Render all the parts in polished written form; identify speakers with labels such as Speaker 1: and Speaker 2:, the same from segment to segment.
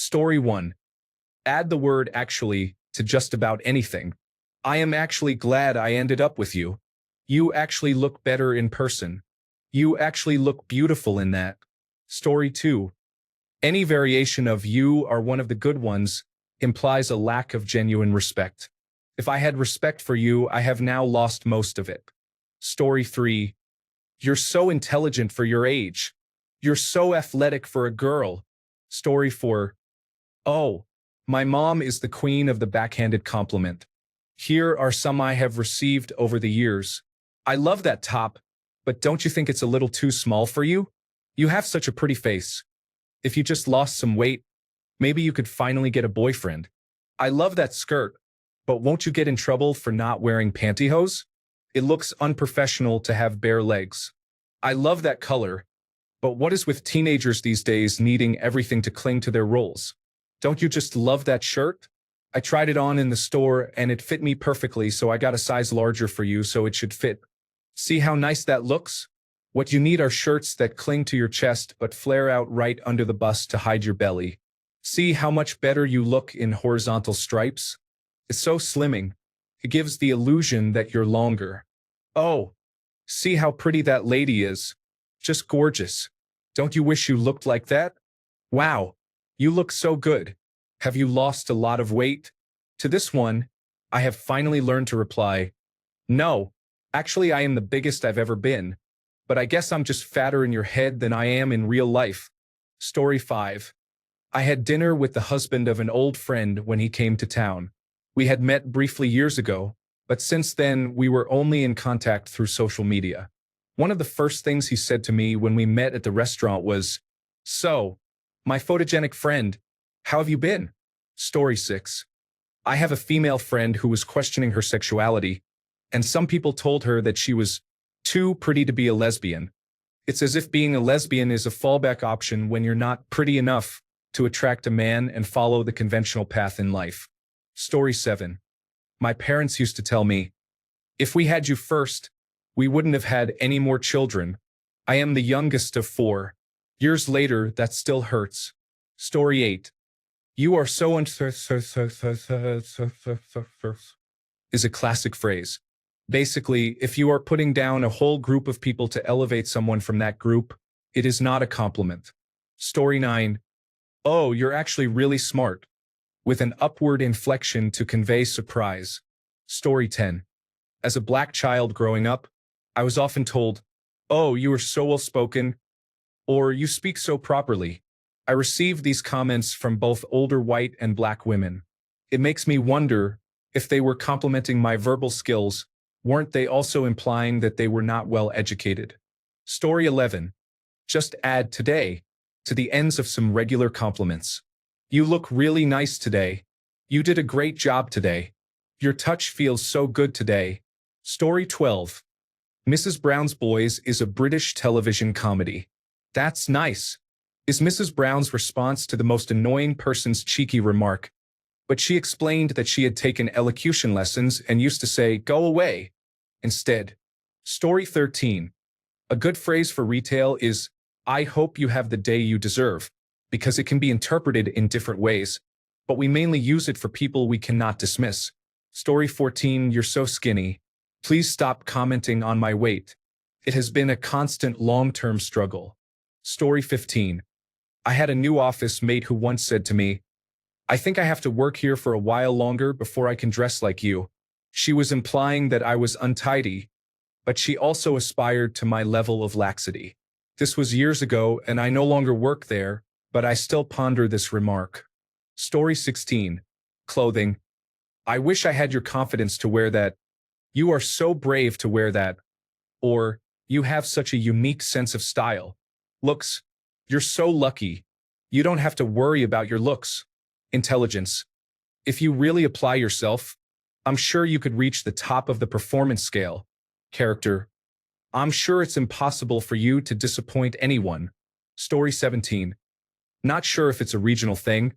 Speaker 1: Story 1. Add the word actually to just about anything. I am actually glad I ended up with you. You actually look better in person. You actually look beautiful in that. Story 2. Any variation of you are one of the good ones implies a lack of genuine respect. If I had respect for you, I have now lost most of it. Story 3. You're so intelligent for your age. You're so athletic for a girl. Story 4. Oh, my mom is the queen of the backhanded compliment. Here are some I have received over the years. I love that top, but don't you think it's a little too small for you? You have such a pretty face. If you just lost some weight, maybe you could finally get a boyfriend. I love that skirt, but won't you get in trouble for not wearing pantyhose? It looks unprofessional to have bare legs. I love that color, but what is with teenagers these days needing everything to cling to their roles? Don't you just love that shirt? I tried it on in the store and it fit me perfectly, so I got a size larger for you so it should fit. See how nice that looks? What you need are shirts that cling to your chest but flare out right under the bust to hide your belly. See how much better you look in horizontal stripes? It's so slimming. It gives the illusion that you're longer. Oh, see how pretty that lady is. Just gorgeous. Don't you wish you looked like that? Wow, you look so good. Have you lost a lot of weight? To this one, I have finally learned to reply, no, actually I am the biggest I've ever been, but I guess I'm just fatter in your head than I am in real life. Story 5. I had dinner with the husband of an old friend when he came to town. We had met briefly years ago, but since then we were only in contact through social media. One of the first things he said to me when we met at the restaurant was, "So, my photogenic friend, how have you been?" Story 6. I have a female friend who was questioning her sexuality, and some people told her that she was too pretty to be a lesbian. It's as if being a lesbian is a fallback option when you're not pretty enough to attract a man and follow the conventional path in life. Story 7. My parents used to tell me, if we had you first, we wouldn't have had any more children. I am the youngest of 4. Years later, that still hurts. Story 8. You are so is a classic phrase. Basically, if you are putting down a whole group of people to elevate someone from that group, it is not a compliment. Story 9. Oh, you're actually really smart. With an upward inflection to convey surprise. Story 10. As a black child growing up, I was often told, oh, you are so well-spoken, or you speak so properly. I received these comments from both older white and black women. It makes me wonder if they were complimenting my verbal skills, weren't they also implying that they were not well educated? Story 11. Just add today to the ends of some regular compliments. You look really nice today. You did a great job today. Your touch feels so good today. Story 12. Mrs. Brown's Boys is a British television comedy. That's nice, is Mrs. Brown's response to the most annoying person's cheeky remark. But she explained that she had taken elocution lessons and used to say, go away, instead. Story 13. A good phrase for retail is, I hope you have the day you deserve, because it can be interpreted in different ways, but we mainly use it for people we cannot dismiss. Story 14. You're so skinny. Please stop commenting on my weight. It has been a constant long-term struggle. Story 15. I had a new office mate who once said to me, I think I have to work here for a while longer before I can dress like you. She was implying that I was untidy, but she also aspired to my level of laxity. This was years ago and I no longer work there, but I still ponder this remark. Story 16. Clothing. I wish I had your confidence to wear that. You are so brave to wear that. Or, you have such a unique sense of style. Looks. You're so lucky. You don't have to worry about your looks. Intelligence. If you really apply yourself, I'm sure you could reach the top of the performance scale. Character. I'm sure it's impossible for you to disappoint anyone. Story 17. Not sure if it's a regional thing,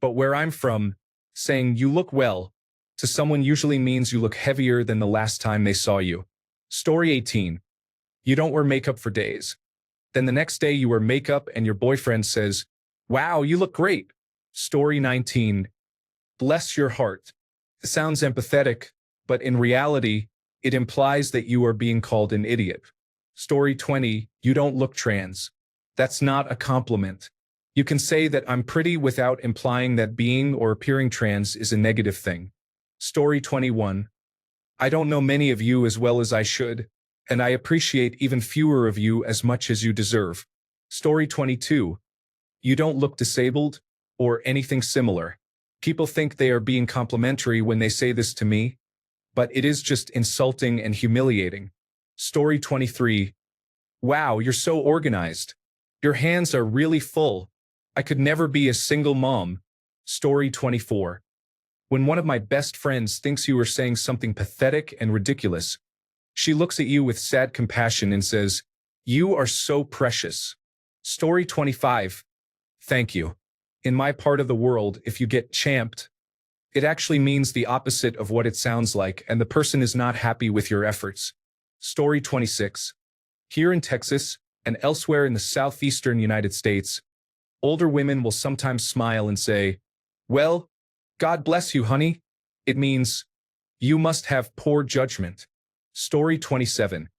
Speaker 1: but where I'm from, saying you look well to someone usually means you look heavier than the last time they saw you. Story 18. You don't wear makeup for days. Then the next day you wear makeup and your boyfriend says, wow, you look great. Story 19. Bless your heart. It sounds empathetic, but in reality, it implies that you are being called an idiot. Story 20. You don't look trans. That's not a compliment. You can say that I'm pretty without implying that being or appearing trans is a negative thing. Story 21. I don't know many of you as well as I should, and I appreciate even fewer of you as much as you deserve. Story 22. You don't look disabled, or anything similar. People think they are being complimentary when they say this to me, but it is just insulting and humiliating. Story 23. Wow, you're so organized. Your hands are really full. I could never be a single mom. Story 24. When one of my best friends thinks you are saying something pathetic and ridiculous, she looks at you with sad compassion and says, "You are so precious." Story 25. Thank you. In my part of the world, if you get champed, it actually means the opposite of what it sounds like, and the person is not happy with your efforts. Story 26. Here in Texas, and elsewhere in the southeastern United States, older women will sometimes smile and say, "Well, God bless you, honey." It means, you must have poor judgment. Story 27.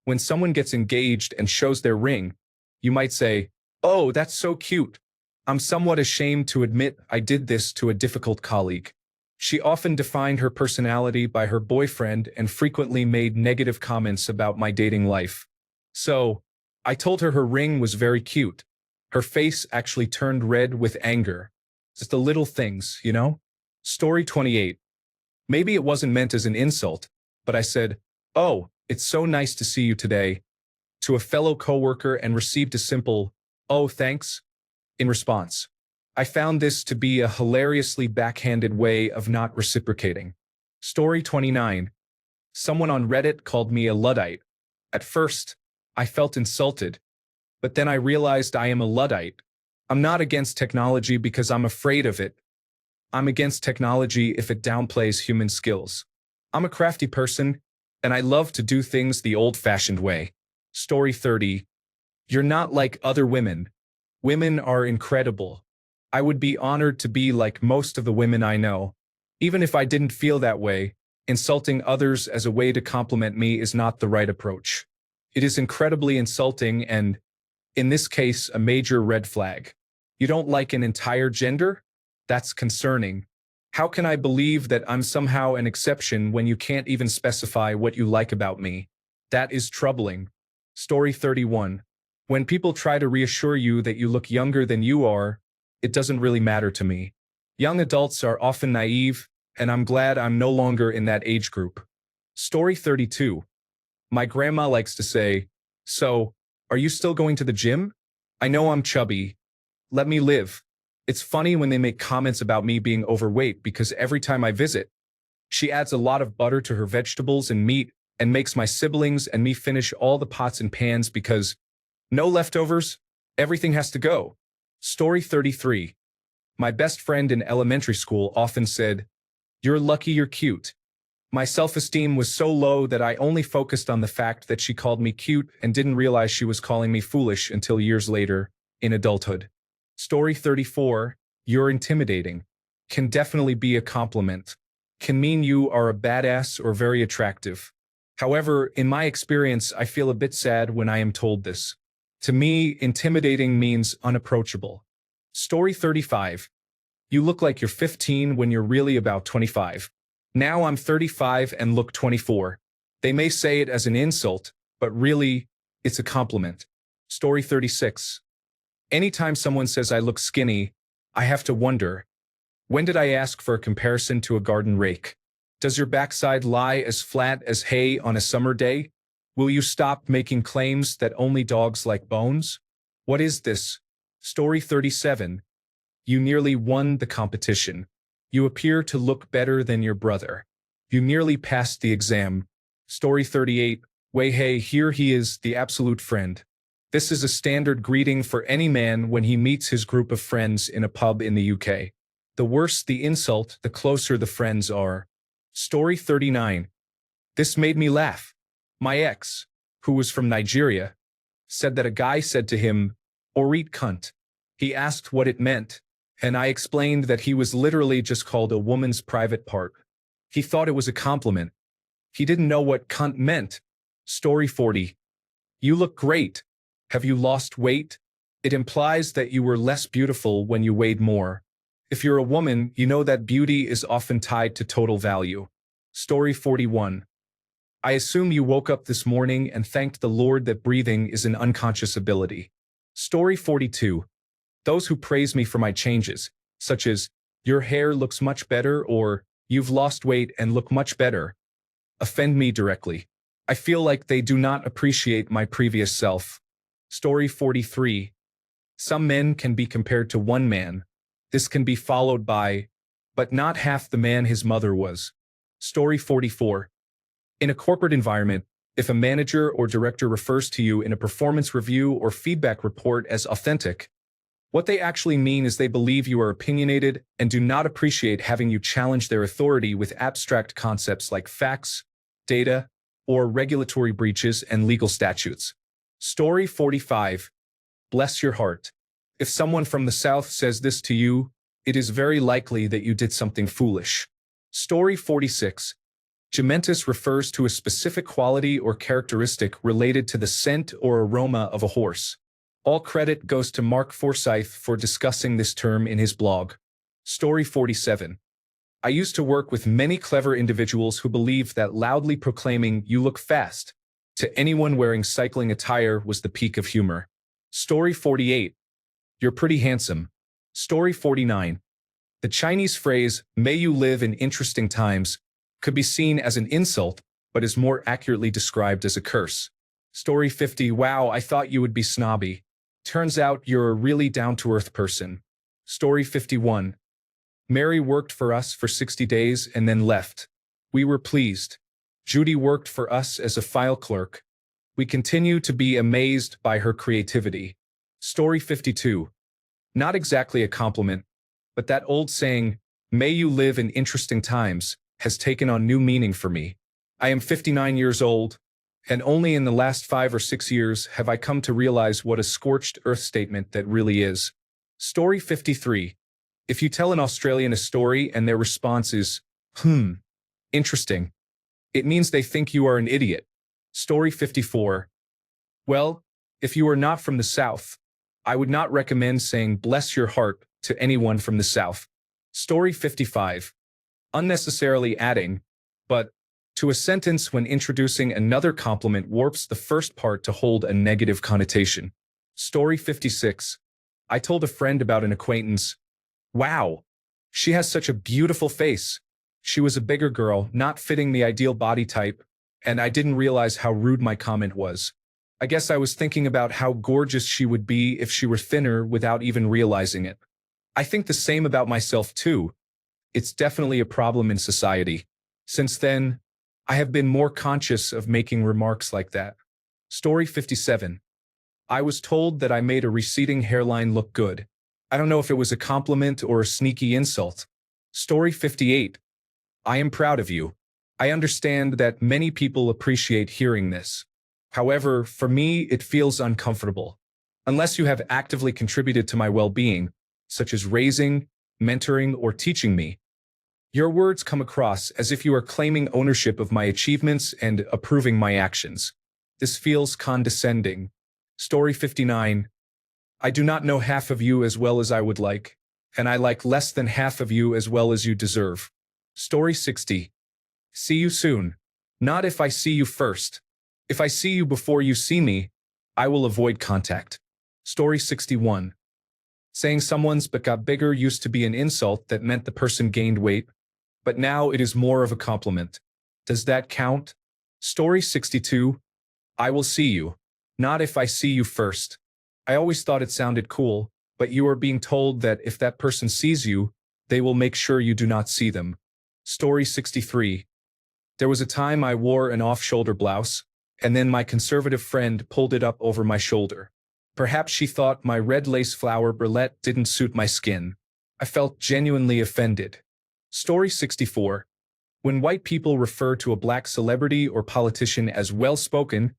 Speaker 1: When someone gets engaged and shows their ring, you might say, "Oh, that's so cute. I'm somewhat ashamed to admit I did this to a difficult colleague. She often defined her personality by her boyfriend and frequently made negative comments about my dating life. So, I told her her ring was very cute. Her face actually turned red with anger. Just the little things, you know?" Story 28. Maybe it wasn't meant as an insult, but I said, "Oh, it's so nice to see you today," to a fellow coworker and received a simple, "Oh, thanks," in response. I found this to be a hilariously backhanded way of not reciprocating. Story 29. Someone on Reddit called me a Luddite. At first, I felt insulted, but then I realized I am a Luddite. I'm not against technology because I'm afraid of it. I'm against technology if it downplays human skills. I'm a crafty person, and I love to do things the old-fashioned way. Story 30. You're not like other women. Women are incredible. I would be honored to be like most of the women I know. Even if I didn't feel that way, insulting others as a way to compliment me is not the right approach. It is incredibly insulting and, in this case, a major red flag. You don't like an entire gender? That's concerning. How can I believe that I'm somehow an exception when you can't even specify what you like about me? That is troubling. Story 31. When people try to reassure you that you look younger than you are, it doesn't really matter to me. Young adults are often naive, and I'm glad I'm no longer in that age group. Story 32. My grandma likes to say, "So, are you still going to the gym? I know I'm chubby. Let me live." It's funny when they make comments about me being overweight because every time I visit, she adds a lot of butter to her vegetables and meat and makes my siblings and me finish all the pots and pans because no leftovers, everything has to go. Story 33. My best friend in elementary school often said, "You're lucky you're cute." My self-esteem was so low that I only focused on the fact that she called me cute and didn't realize she was calling me foolish until years later, in adulthood. Story 34. You're intimidating. Can definitely be a compliment. Can mean you are a badass or very attractive. However, in my experience, I feel a bit sad when I am told this. To me, intimidating means unapproachable. Story 35. You look like you're 15 when you're really about 25. Now I'm 35 and look 24. They may say it as an insult, but really, it's a compliment. Story 36. Anytime someone says I look skinny, I have to wonder, when did I ask for a comparison to a garden rake? Does your backside lie as flat as hay on a summer day? Will you stop making claims that only dogs like bones? What is this? Story 37. You nearly won the competition. You appear to look better than your brother. You nearly passed the exam. Story 38. Way hey, here he is, the absolute friend. This is a standard greeting for any man when he meets his group of friends in a pub in the UK. The worse the insult, the closer the friends are. Story 39. This made me laugh. My ex, who was from Nigeria, said that a guy said to him, "Or eat cunt." He asked what it meant, and I explained that he was literally just called a woman's private part. He thought it was a compliment. He didn't know what cunt meant. Story 40. You look great. Have you lost weight? It implies that you were less beautiful when you weighed more. If you're a woman, you know that beauty is often tied to total value. Story 41. I assume you woke up this morning and thanked the Lord that breathing is an unconscious ability. Story 42. Those who praise me for my changes, such as, your hair looks much better or, you've lost weight and look much better, offend me directly. I feel like they do not appreciate my previous self. Story 43. Some men can be compared to one man. This can be followed by, but not half the man his mother was. Story 44. In a corporate environment, if a manager or director refers to you in a performance review or feedback report as authentic, what they actually mean is they believe you are opinionated and do not appreciate having you challenge their authority with abstract concepts like facts, data, or regulatory breaches and legal statutes. Story 45. Bless your heart. If someone from the South says this to you, it is very likely that you did something foolish. Story 46. Gementis refers to a specific quality or characteristic related to the scent or aroma of a horse. All credit goes to Mark Forsyth for discussing this term in his blog. Story 47. I used to work with many clever individuals who believed that loudly proclaiming "you look fast" to anyone wearing cycling attire was the peak of humor. Story 48. You're pretty handsome. Story 49. The Chinese phrase, "may you live in interesting times," could be seen as an insult, but is more accurately described as a curse. Story 50. Wow, I thought you would be snobby. Turns out you're a really down-to-earth person. Story 51. Mary worked for us for 60 days and then left. We were pleased. Judy worked for us as a file clerk. We continue to be amazed by her creativity. Story 52. Not exactly a compliment, but that old saying, "may you live in interesting times," has taken on new meaning for me. I am 59 years old, and only in the last 5 or 6 years have I come to realize what a scorched earth statement that really is. Story 53. If you tell an Australian a story and their response is, interesting, it means they think you are an idiot. Story 54. Well, if you are not from the South, I would not recommend saying "bless your heart" to anyone from the South. Story 55. Unnecessarily adding, but, to a sentence when introducing another compliment warps the first part to hold a negative connotation. Story 56. I told a friend about an acquaintance. Wow, she has such a beautiful face. She was a bigger girl, not fitting the ideal body type, and I didn't realize how rude my comment was. I guess I was thinking about how gorgeous she would be if she were thinner without even realizing it. I think the same about myself too. It's definitely a problem in society. Since then, I have been more conscious of making remarks like that. Story 57. I was told that I made a receding hairline look good. I don't know if it was a compliment or a sneaky insult. Story 58. I am proud of you. I understand that many people appreciate hearing this. However, for me, it feels uncomfortable. Unless you have actively contributed to my well-being, such as raising, mentoring, or teaching me, your words come across as if you are claiming ownership of my achievements and approving my actions. This feels condescending. Story 59. I do not know half of you as well as I would like, and I like less than half of you as well as you deserve. Story 60. See you soon. Not if I see you first. If I see you before you see me, I will avoid contact. Story 61. Saying someone's butt got bigger used to be an insult that meant the person gained weight, but now it is more of a compliment. Does that count? Story 62. I will see you. Not if I see you first. I always thought it sounded cool, but you are being told that if that person sees you, they will make sure you do not see them. Story 63. There was a time I wore an off-shoulder blouse, and then my conservative friend pulled it up over my shoulder. Perhaps she thought my red lace flower bralette didn't suit my skin. I felt genuinely offended. Story 64. When white people refer to a black celebrity or politician as well-spoken,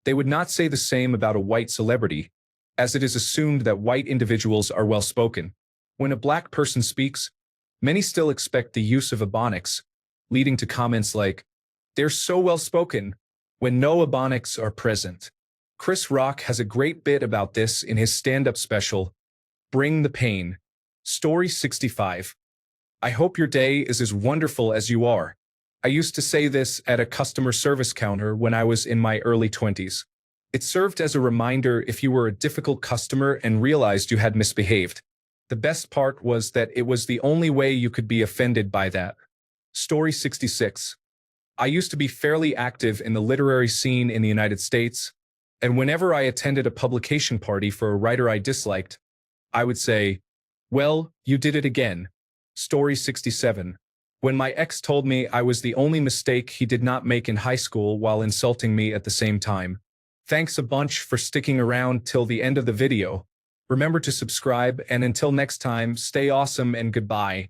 Speaker 1: they would not say the same about a white celebrity, as it is assumed that white individuals are well-spoken. When a black person speaks, many still expect the use of ebonics, leading to comments like, "They're so well spoken," when no ebonics are present. Chris Rock has a great bit about this in his stand-up special, Bring the Pain. Story 65. I hope your day is as wonderful as you are. I used to say this at a customer service counter when I was in my early 20s. It served as a reminder if you were a difficult customer and realized you had misbehaved. The best part was that it was the only way you could be offended by that. Story 66. I used to be fairly active in the literary scene in the United States, and whenever I attended a publication party for a writer I disliked, I would say, "Well, you did it again." Story 67. When my ex told me I was the only mistake he did not make in high school while insulting me at the same time. Thanks a bunch for sticking around till the end of the video. Remember to subscribe, and until next time, stay awesome and goodbye.